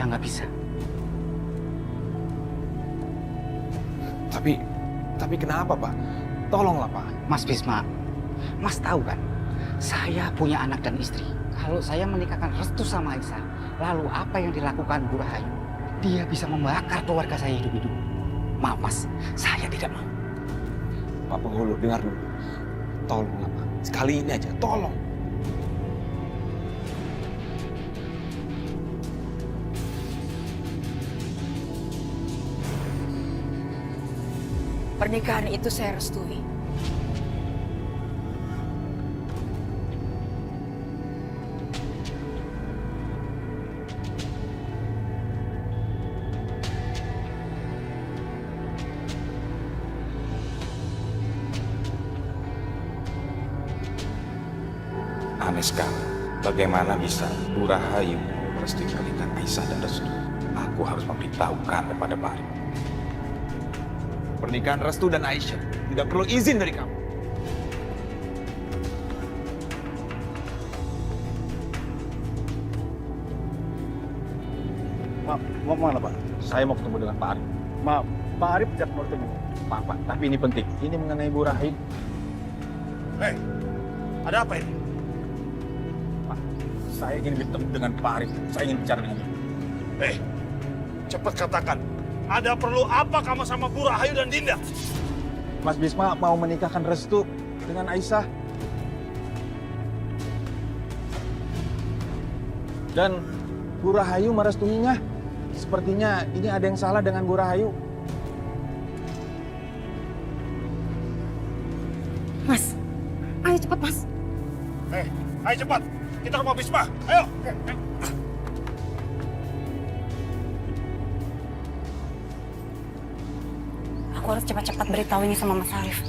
sudah nggak bisa. Tapi kenapa, Pak? Tolonglah, Pak. Mas Bisma, Mas tahu kan, saya punya anak dan istri. Kalau saya menikahkan Restu sama Aisyah, lalu apa yang dilakukan Bu Rahayu? Dia bisa membakar keluarga saya hidup-hidup. Maaf Mas, saya tidak mau. Pak Penghulu, dengar dulu. Tolonglah, Pak. Sekali ini aja, tolong. Pernikahan itu saya restui. Aneh sekali, bagaimana bisa Bu Rahayu merestui pernikahan Aisyah dan Restu? Aku harus memberitahukan kepada Pak Arif. Pernikahan Restu dan Aisyah tidak perlu izin dari kamu. Maaf, mau kemana Pak? Saya mau ketemu dengan Pak Arif. Maaf, Pak Arif tidak mau ketemu. Pak, tapi ini penting. Ini mengenai Bu Rahayu. Hei, ada apa ini? Pak, saya ingin bertemu dengan Pak Arif. Saya ingin bicara dengan dia. Hei, cepat katakan. Ada perlu apa kamu sama Bu Rahayu dan Dinda? Mas Bisma mau menikahkan Restu dengan Aisyah. Dan Bu Rahayu merestuinya. Sepertinya ini ada yang salah dengan Bu Rahayu. Mas, ayo cepat Mas. Hei, ayo cepat. Kita ke rumah Bisma. Ayo. Aku harus cepat-cepat beritahu ini sama Mas Arif.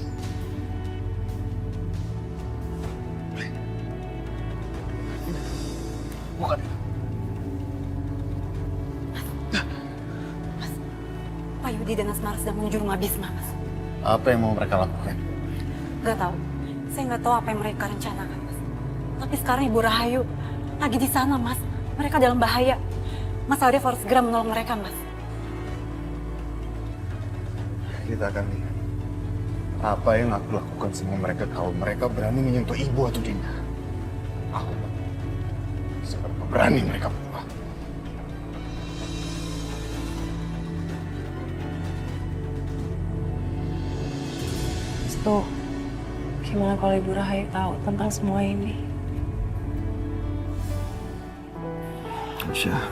Bukan. Pak Yudi dan Asmara sedang menuju rumah Bisma, Mas. Apa yang mau mereka lakukan? Gak tahu. Saya nggak tahu apa yang mereka rencanakan, Mas. Tapi sekarang Ibu Rahayu lagi di sana, Mas. Mereka dalam bahaya. Mas Arif harus segera menolong mereka, Mas. Kita akan lihat apa yang aku lakukan sama mereka kalau mereka berani menyentuh ibu atau Dinda. Aku seberapa berani mereka berdua. Restu, gimana kalau Ibu Rahayu tahu tentang semua ini? Aisyah,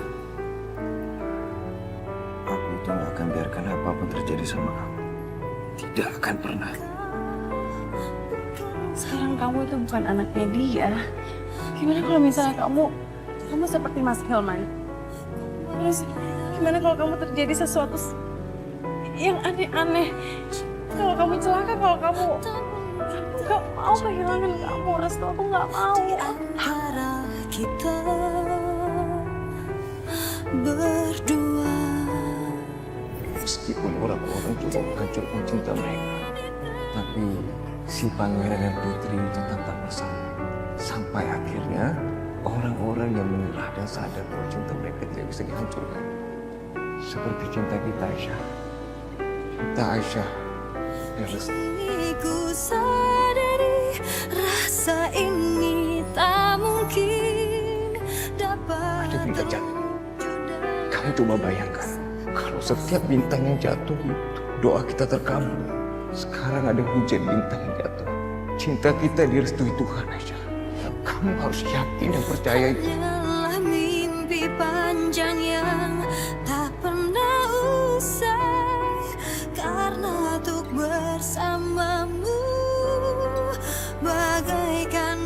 aku itu gak akan biarkan apapun terjadi sama kamu. Tidak akan pernah. Sekarang kamu itu bukan anaknya dia. Gimana kalau misalnya kamu seperti Mas Hilman? Terus gimana kalau kamu terjadi sesuatu yang aneh-aneh? Kalau kamu celaka, kalau kamu nggak mau kehilangan kamu, Restu, aku nggak mau. Antara kita berdua. Meskipun orang-orang coba menghancurkan cinta mereka, tapi si pangeran dan putri itu tetap bersama. Sampai akhirnya orang-orang yang menyerah dan sadar bahwa cinta mereka tidak bisa dihancurkan. Seperti cinta kita, Aisyah. Cinta Aisyah dan Restu. Ku sadari rasa ini tak mungkin dapat. Ada bintang jatuh. Kamu coba bayangkan, kalau setiap bintang yang jatuh itu doa kita terkabul. Sekarang ada hujan bintang yang jatuh. Cinta kita direstui Tuhan, Aisyah. Kamu harus yakin dan percaya itu. Hanyalah mimpi panjang yang tak pernah usai, karena untuk bersamamu bagaikan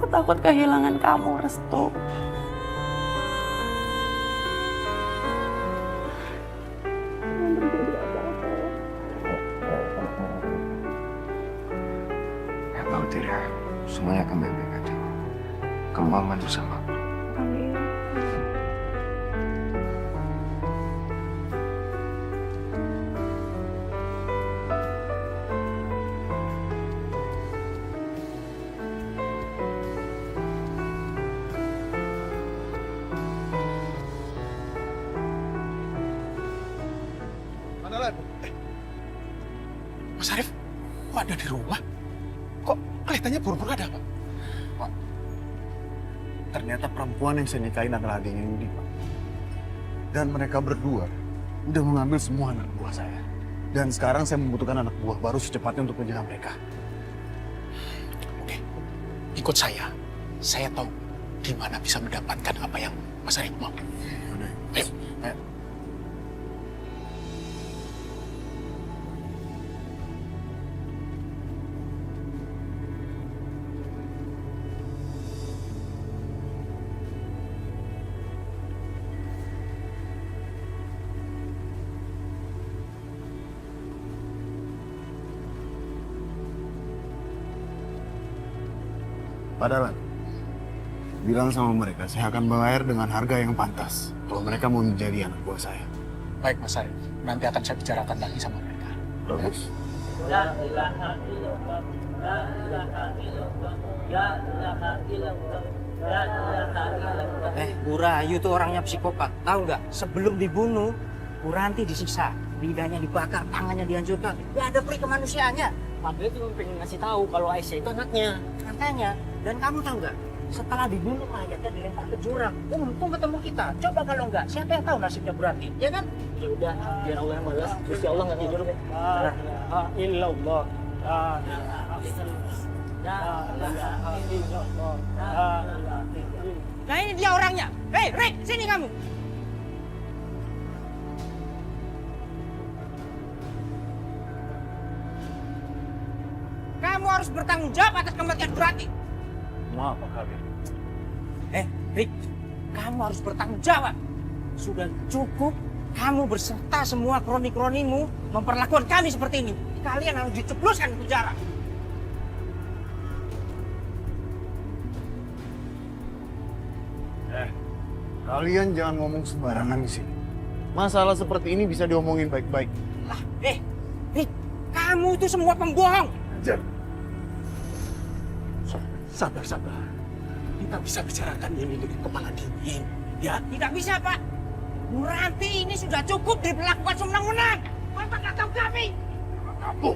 Aku takut kehilangan kamu, Restu. Ya khawatir ya, semuanya akan baik-baik aja. Kamu aman bersama aku. Amin. Lan. Mas Arif, kok ada di rumah? Kok kelihatannya buru-buru ada apa? Ternyata perempuan yang saya nikahin adalah adiknya Yudi, Pak. Dan mereka berdua udah mengambil semua anak buah saya. Dan sekarang saya membutuhkan anak buah baru secepatnya untuk menjaga mereka. Oke, ikut saya. Saya tahu gimana bisa mendapatkan apa yang Mas Arif mau. Yaudah. Ayo. Ayo. Padahal bilang sama mereka, saya akan bayar dengan harga yang pantas kalau mereka mau menjadi anak buah saya. Baik Mas Arif, nanti akan saya bicarakan lagi sama mereka. Bagus. Bu Rahayu tuh orangnya psikopat, tahu nggak? Sebelum dibunuh, Bu Ranti disiksa, lidahnya dibakar, tangannya dihancurkan. Gak ada peri kemanusiaannya. Padahal cuma pengen ngasih tahu kalau Aisyah itu anaknya. Dan kamu tahu nggak? Setelah dibunuh mayatnya dilempar ke jurang. Untung ketemu kita. Coba kalau nggak, siapa yang tahu nasibnya Bu Ranti? Ya kan? Ya udah, biar Allah yang balas. Gusti Allah nggak tidur deh. Illallah. Nah ini dia orangnya. Hei, Rick, sini kamu. Kamu harus bertanggung jawab atas kematian Bu Ranti. Maaf, Pak Kabir. Rick, kamu harus bertanggung jawab. Sudah cukup kamu berserta semua kroni-kronimu memperlakukan kami seperti ini. Kalian harus diceploskan ke penjara. Kalian jangan ngomong sembarangan di sini. Masalah seperti ini bisa diomongin baik-baik. Lah, Rick, kamu itu semua pembohong. Jan, Sabar. Kita bisa bicarakan ini dengan kepala dingin. Ya, Tidak bisa, Pak. Bu Ranti ini sudah cukup diperlakukan semenang-menang. Bapak nggak tahu kami. kamu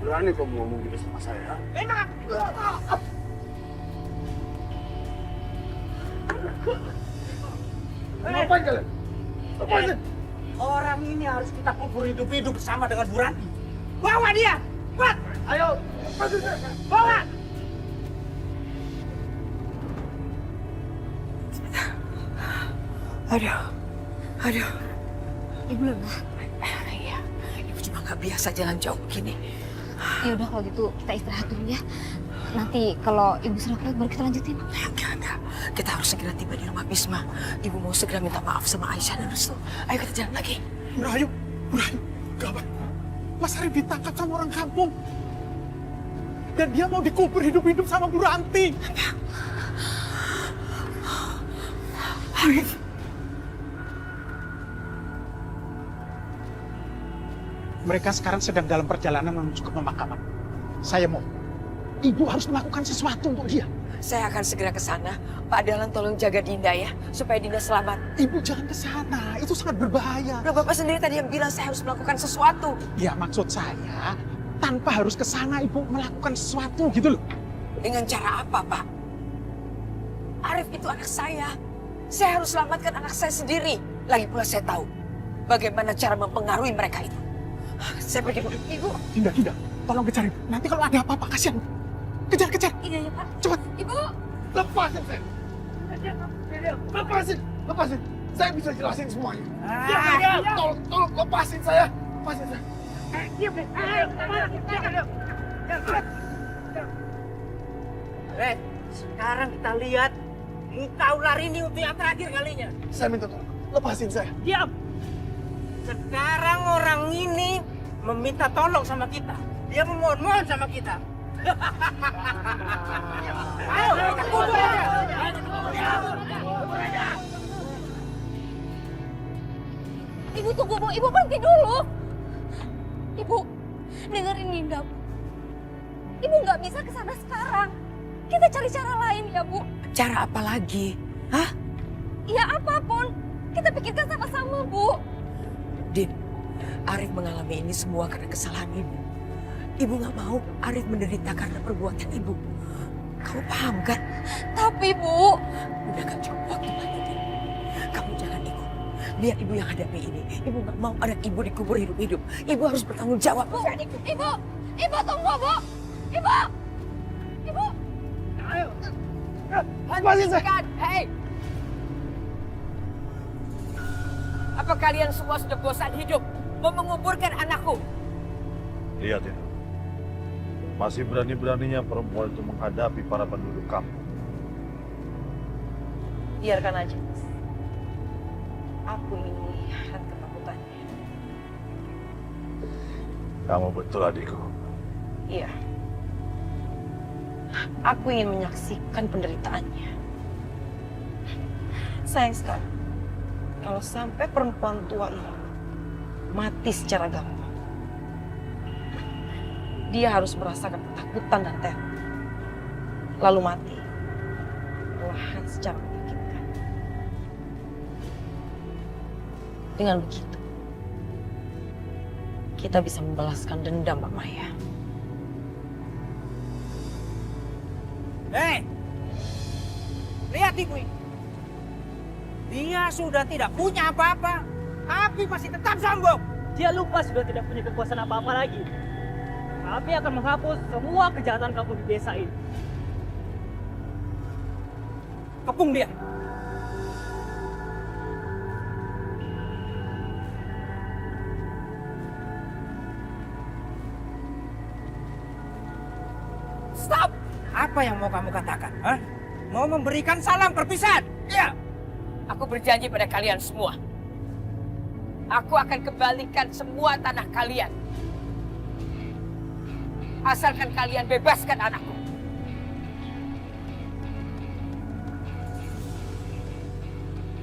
berani kamu ngomong gitu sama saya? Memang. Ngapain kalian? Ngapain? Orang ini harus kita kubur hidup-hidup bersama dengan Bu Ranti. Bawa dia! Cepat! Ayo, lepasin saya. Bawa! Aduh. Ibu lemas. Iya, ibu cuma nggak biasa jalan jauh begini. Ya udah kalau gitu kita istirahat dulu ya. Nanti kalau ibu sudah kuat baru kita lanjutin. Enggak. Kita harus segera tiba di rumah Bisma. Ibu mau segera minta maaf sama Aisyah dan Restu. Ayo kita jalan lagi. Bu Rahayu, gawat. Mas Arif ditangkap sama orang kampung. Dan dia mau dikubur hidup-hidup sama Bu Ranti. Arif. Mereka sekarang sedang dalam perjalanan menuju ke pemakaman. Saya mau, ibu harus melakukan sesuatu untuk dia. Saya akan segera ke sana. Pak Dahlan tolong jaga Dinda ya, supaya Dinda selamat. Ibu jangan ke sana, itu sangat berbahaya. Udah Bapak sendiri tadi yang bilang saya harus melakukan sesuatu. Ya maksud saya, tanpa harus ke sana ibu melakukan sesuatu gitu loh. Dengan cara apa, Pak? Arif itu anak saya. Saya harus selamatkan anak saya sendiri. Lagi pula saya tahu bagaimana cara mempengaruhi mereka itu. Saya pergi dulu. Ibu. Dinda, tolong kejar ibu. Nanti kalau ada apa-apa, kasihan. Kejar. Iya ya Pak. Cepat. Ibu. Lepasin saya. Lepasin. Saya bisa jelasin semuanya. Tolong lepasin saya. Sekarang kita lihat muka ular ini untuk yang terakhir kalinya. Saya minta tolong. Lepasin saya. Diam. Sekarang orang ini meminta tolong sama kita. Dia memohon-mohon sama kita. Ayo, kita kubur aja. Ibu tunggu Bu. Ibu berhenti dulu. Ibu, dengerin Dinda. Ibu nggak bisa ke sana sekarang. Kita cari cara lain ya Bu. Cara apa lagi? Hah? Ya apapun. Kita pikirkan sama-sama Bu. Din, Arif mengalami ini semua karena kesalahan ibu. Ibu gak mau Arif menderita karena perbuatan ibu. Kamu paham kan? Tapi Bu, Udah gak cukup waktu lagi, Din. Kamu jangan ikut. Biar ibu yang hadapi ini. Ibu gak mau anak ibu dikubur hidup-hidup. Ibu harus bertanggung jawab. Bu, Ibu tunggu Bu. Ibu. Hentikan, hei! Apa kalian semua sudah bosan hidup mau menguburkan anakku? Lihat itu. Masih berani-beraninya perempuan itu menghadapi para penduduk kampung. Biarkan aja, Mas. Aku ingin melihat ketakutannya. Kamu betul adikku. Iya. Aku ingin menyaksikan penderitaannya. Sayang sekali, kalau sampai perempuan tua ini mati secara gampang, dia harus merasakan ketakutan dan teror, lalu mati perlahan secara menyakitkan. Dengan begitu, kita bisa membalaskan dendam Mbak Maya. Hei, lihat ibu ini. Dia sudah tidak punya apa-apa, tapi masih tetap sombong. Dia lupa sudah tidak punya kekuasaan apa-apa lagi. Kami akan menghapus semua kejahatan kamu di desa ini. Kepung dia. Stop! Apa yang mau kamu katakan? Hah? Mau memberikan salam perpisahan? Iya. Aku berjanji pada kalian semua. Aku akan kembalikan semua tanah kalian. Asalkan kalian bebaskan anakku.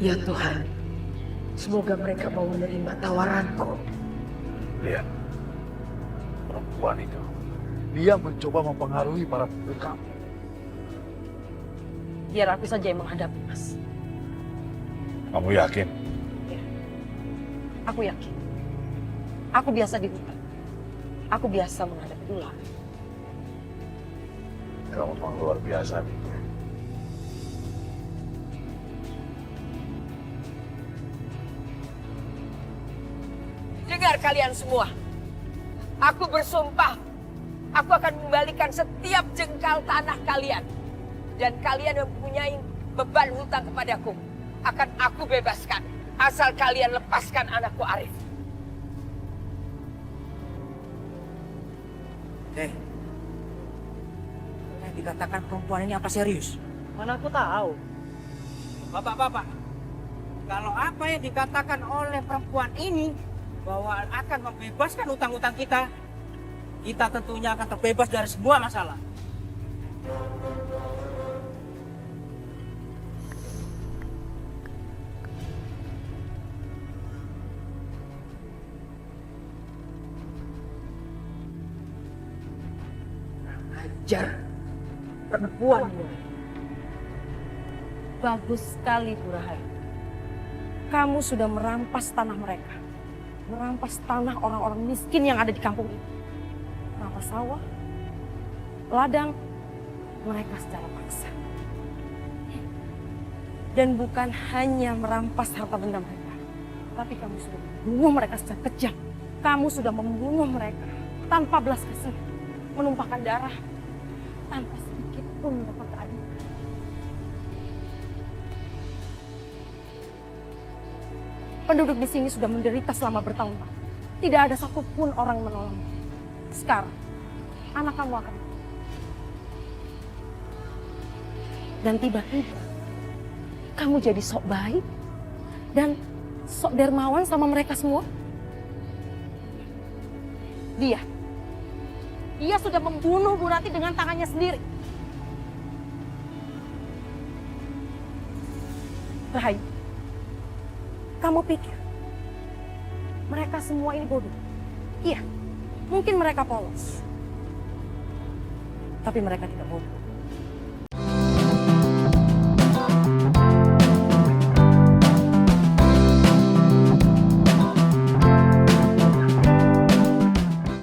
Ya Tuhan, semoga mereka mau menerima tawaranku. Lihat. Perempuan itu. Dia mencoba mempengaruhi para penduduk kampung. Biar aku saja yang menghadapi, Mas. Kamu yakin? Aku yakin. Aku biasa di hutan. Aku biasa menghadapi ular. Kamu memang luar biasa nih. Dengar kalian semua. Aku bersumpah. Aku akan membalikan setiap jengkal tanah kalian. Dan kalian yang mempunyai beban hutang kepadaku akan aku bebaskan. Asal kalian lepaskan anakku Arif. Yang dikatakan perempuan ini apa serius? Mana aku tahu. Bapak-bapak, kalau apa yang dikatakan oleh perempuan ini bahwa akan membebaskan utang-utang kita tentunya akan terbebas dari semua masalah. Ajar perempuan. Bagus sekali, Bu Rahayu. Kamu sudah merampas tanah mereka. Merampas tanah orang-orang miskin yang ada di kampung ini. Merampas sawah, ladang, mereka secara paksa. Dan bukan hanya merampas harta benda mereka, tapi kamu sudah membunuh mereka secara kejam. Kamu sudah membunuh mereka tanpa belas kasihan, menumpahkan darah, tanpa sedikit pun mendapat keadilan. Penduduk di sini sudah menderita selama bertahun-tahun. Tidak ada satupun orang yang menolong. Sekarang, anak kamu akan mati. Dan tiba-tiba, kamu jadi sok baik dan sok dermawan sama mereka semua. Dia sudah membunuh Bu Rati dengan tangannya sendiri. Rahayu, kamu pikir mereka semua ini bodoh? Iya, mungkin mereka polos. Tapi mereka tidak bodoh.